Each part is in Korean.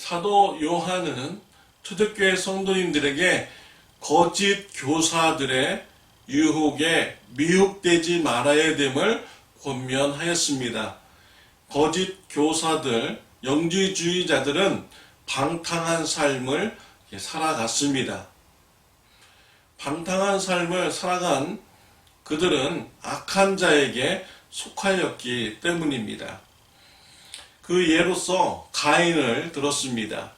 사도 요한은 초대교회 성도님들에게 거짓 교사들의 유혹에 미혹되지 말아야 됨을 권면하였습니다. 거짓 교사들, 영지주의자들은 방탕한 삶을 살아갔습니다. 방탕한 삶을 살아간 그들은 악한 자에게 속하였기 때문입니다. 그 예로서 가인을 들었습니다.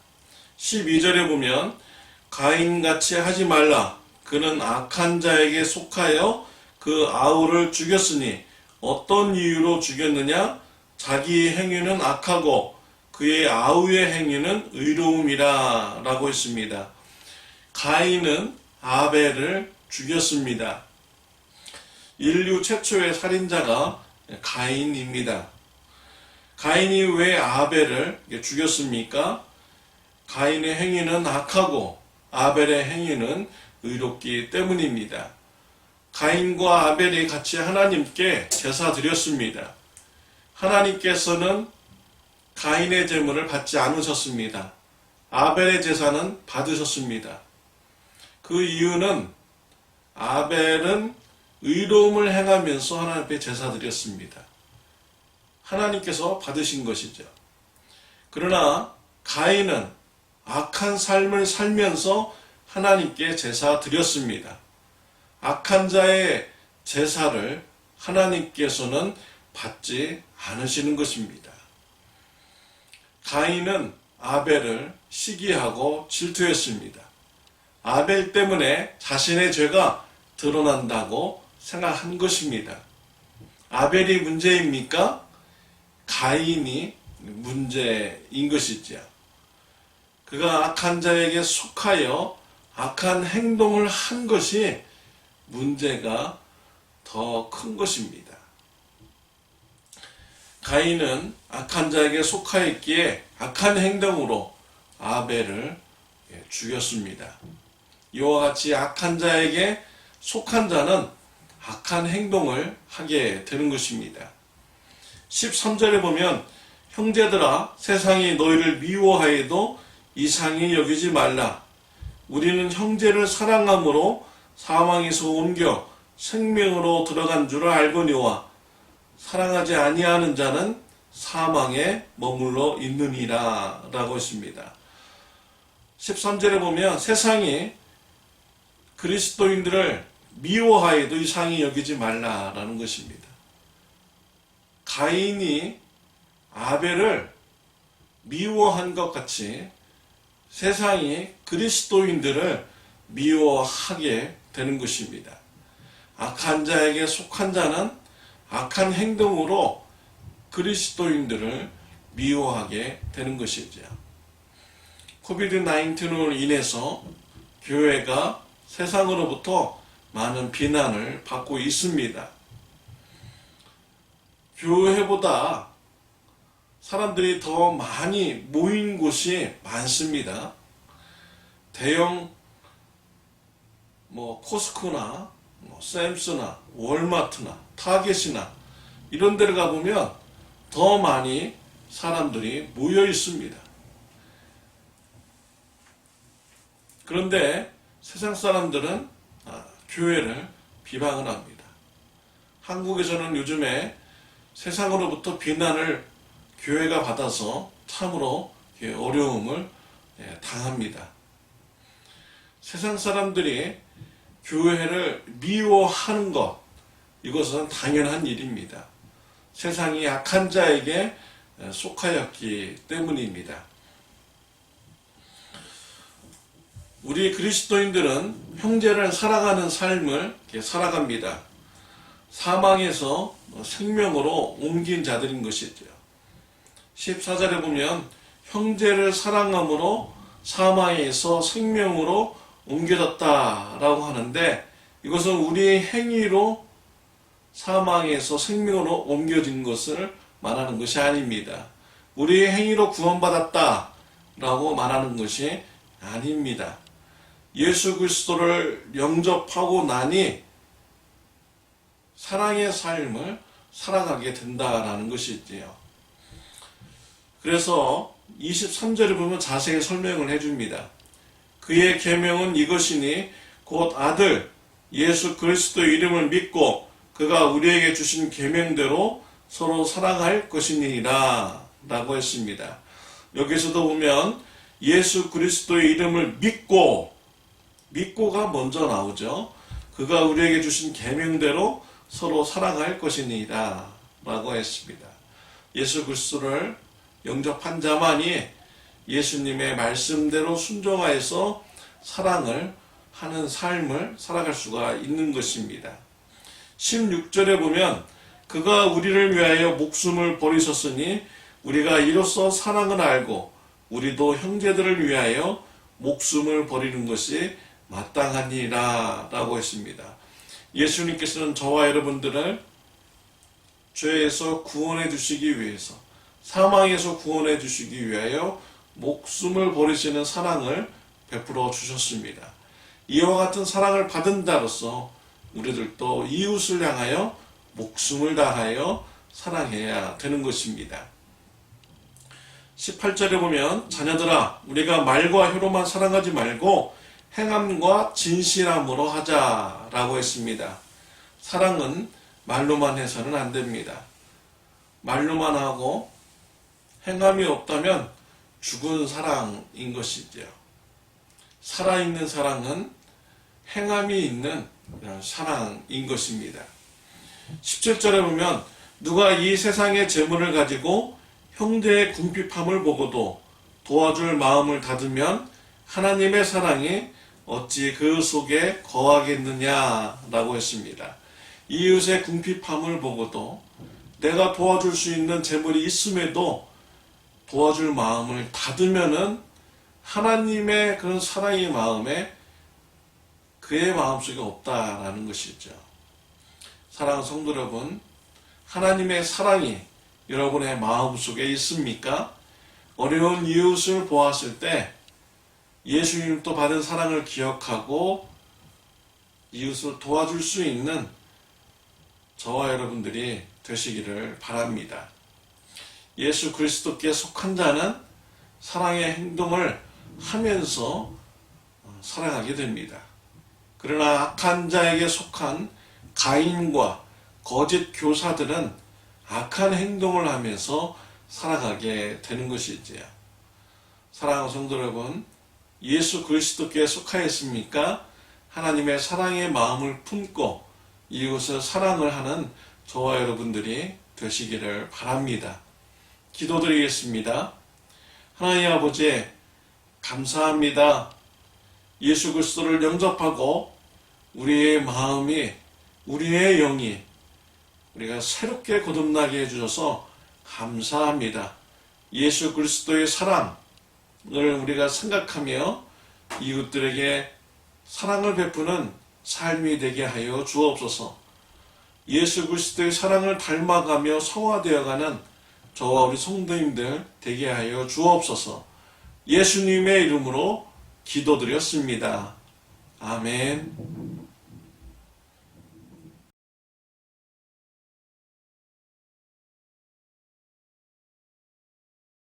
12절에 보면 가인같이 하지 말라. 그는 악한 자에게 속하여 그 아우를 죽였으니 어떤 이유로 죽였느냐? 자기 행위는 악하고 그의 아우의 행위는 의로움이라 라고 했습니다. 가인은 아벨을 죽였습니다. 인류 최초의 살인자가 가인입니다. 가인이 왜 아벨을 죽였습니까? 가인의 행위는 악하고 아벨의 행위는 의롭기 때문입니다. 가인과 아벨이 같이 하나님께 제사 드렸습니다. 하나님께서는 가인의 제물을 받지 않으셨습니다. 아벨의 제사는 받으셨습니다. 그 이유는 아벨은 의로움을 행하면서 하나님 앞에 제사 드렸습니다. 하나님께서 받으신 것이죠. 그러나 가인은 악한 삶을 살면서 하나님께 제사 드렸습니다. 악한 자의 제사를 하나님께서는 받지 않으시는 것입니다. 가인은 아벨을 시기하고 질투했습니다. 아벨 때문에 자신의 죄가 드러난다고 생각한 것입니다. 아벨이 문제입니까? 가인이 문제인 것이지요. 그가 악한 자에게 속하여 악한 행동을 한 것이 문제가 더 큰 것입니다. 가인은 악한 자에게 속하였기에 악한 행동으로 아벨을 죽였습니다. 이와 같이 악한 자에게 속한 자는 악한 행동을 하게 되는 것입니다. 13절에 보면 형제들아 세상이 너희를 미워하여도 이상히 여기지 말라. 우리는 형제를 사랑함으로 사망에서 옮겨 생명으로 들어간 줄을 알거니와 사랑하지 아니하는 자는 사망에 머물러 있느니라 라고 했습니다. 13절에 보면 세상이 그리스도인들을 미워하여도 이상히 여기지 말라라는 것입니다. 가인이 아벨을 미워한 것 같이 세상이 그리스도인들을 미워하게 되는 것입니다. 악한 자에게 속한 자는 악한 행동으로 그리스도인들을 미워하게 되는 것이죠. 코비드-19로 인해서 교회가 세상으로부터 많은 비난을 받고 있습니다. 교회보다 사람들이 더 많이 모인 곳이 많습니다. 대형 코스코나 샘스나 월마트나 타겟이나 이런 데를 가보면 더 많이 사람들이 모여 있습니다. 그런데 세상 사람들은 교회를 비방을 합니다. 한국에서는 요즘에 세상으로부터 비난을 교회가 받아서 참으로 어려움을 당합니다. 세상 사람들이 교회를 미워하는 것, 이것은 당연한 일입니다. 세상이 악한 자에게 속하였기 때문입니다. 우리 그리스도인들은 형제를 사랑하는 삶을 살아갑니다. 사망에서 생명으로 옮긴 자들인 것이죠. 14절에 보면 형제를 사랑함으로 사망에서 생명으로 옮겨졌다라고 하는데 이것은 우리의 행위로 사망에서 생명으로 옮겨진 것을 말하는 것이 아닙니다. 우리의 행위로 구원받았다라고 말하는 것이 아닙니다. 예수 그리스도를 영접하고 나니 사랑의 삶을 살아가게 된다라는 것이지요. 그래서 23절에 보면 자세히 설명을 해줍니다. 그의 계명은 이것이니 곧 아들 예수 그리스도의 이름을 믿고 그가 우리에게 주신 계명대로 서로 사랑할 것이니라 라고 했습니다. 여기서도 보면 예수 그리스도의 이름을 믿고가 먼저 나오죠. 그가 우리에게 주신 계명대로 서로 사랑할 것이니라 라고 했습니다. 예수 그리스도를 영접한 자만이 예수님의 말씀대로 순종하여서 사랑을 하는 삶을 살아갈 수가 있는 것입니다. 16절에 보면 그가 우리를 위하여 목숨을 버리셨으니 우리가 이로써 사랑을 알고 우리도 형제들을 위하여 목숨을 버리는 것이 마땅하니라 라고 했습니다. 예수님께서는 저와 여러분들을 죄에서 구원해 주시기 위해서, 사망에서 구원해 주시기 위하여 목숨을 버리시는 사랑을 베풀어 주셨습니다. 이와 같은 사랑을 받은 자로서 우리들도 이웃을 향하여 목숨을 다하여 사랑해야 되는 것입니다. 18절에 보면 자녀들아 우리가 말과 혀로만 사랑하지 말고 행함과 진실함으로 하자라고 했습니다. 사랑은 말로만 해서는 안 됩니다. 말로만 하고 행함이 없다면 죽은 사랑인 것이죠. 살아있는 사랑은 행함이 있는 사랑인 것입니다. 17절에 보면 누가 이 세상의 재물을 가지고 형제의 궁핍함을 보고도 도와줄 마음을 닫으면 하나님의 사랑이 어찌 그 속에 거하겠느냐라고 했습니다. 이웃의 궁핍함을 보고도 내가 도와줄 수 있는 재물이 있음에도 도와줄 마음을 닫으면은 하나님의 그런 사랑의 마음에 그의 마음속에 없다라는 것이죠. 사랑하는 성도 여러분, 하나님의 사랑이 여러분의 마음속에 있습니까? 어려운 이웃을 보았을 때 예수님도 받은 사랑을 기억하고 이웃을 도와줄 수 있는 저와 여러분들이 되시기를 바랍니다. 예수 그리스도께 속한 자는 사랑의 행동을 하면서 살아가게 됩니다. 그러나 악한 자에게 속한 가인과 거짓 교사들은 악한 행동을 하면서 살아가게 되는 것이지요. 사랑하는 성도 여러분, 예수 그리스도께 속하였습니까? 하나님의 사랑의 마음을 품고 이웃을 사랑을 하는 저와 여러분들이 되시기를 바랍니다. 기도드리겠습니다. 하나님 아버지, 감사합니다. 예수 그리스도를 영접하고 우리의 마음이, 우리의 영이 우리가 새롭게 거듭나게 해주셔서 감사합니다. 예수 그리스도의 사랑을 우리가 생각하며 이웃들에게 사랑을 베푸는 삶이 되게 하여 주옵소서. 예수 그리스도의 사랑을 닮아가며 성화되어가는 저와 우리 성도님들 되게 하여 주옵소서. 예수님의 이름으로 기도드렸습니다. 아멘.